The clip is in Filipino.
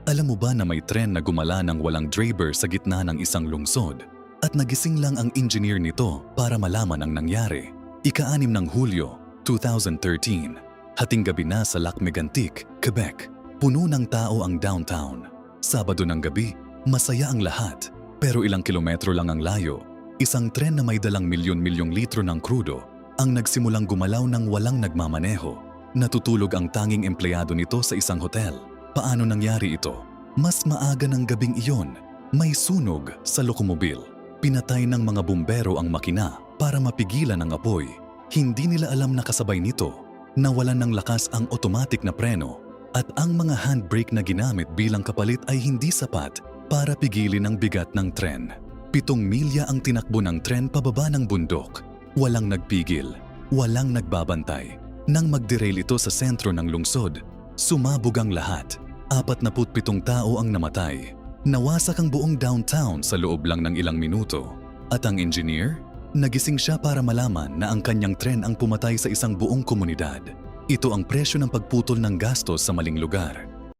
Alam mo ba na may tren na gumala ng walang driver sa gitna ng isang lungsod? At nagising lang ang engineer nito para malaman ang nangyari. Ika-6 ng Hulyo, 2013. Hating gabi na sa Lac-Mégantic, Quebec. Puno ng tao ang downtown. Sabado ng gabi, masaya ang lahat. Pero ilang kilometro lang ang layo, isang tren na may dalang milyon-milyong litro ng krudo ang nagsimulang gumalaw ng walang nagmamaneho. Natutulog ang tanging empleyado nito sa isang hotel. Paano nangyari ito? Mas maaga ng gabing iyon, may sunog sa lokomobil. Pinatay ng mga bumbero ang makina para mapigilan ang apoy. Hindi nila alam na kasabay nito, nawalan ng lakas ang automatic na preno at ang mga handbrake na ginamit bilang kapalit ay hindi sapat para pigilin ang bigat ng tren. 7 milya ang tinakbo ng tren pababa ng bundok. Walang nagpigil, walang nagbabantay. Nang mag-derail ito sa sentro ng lungsod, sumabog ang lahat. 47 tao ang namatay. Nawasak ang buong downtown sa loob lang ng ilang minuto. At ang engineer? Nagising siya para malaman na ang kanyang tren ang pumatay sa isang buong komunidad. Ito ang presyo ng pagputol ng gastos sa maling lugar.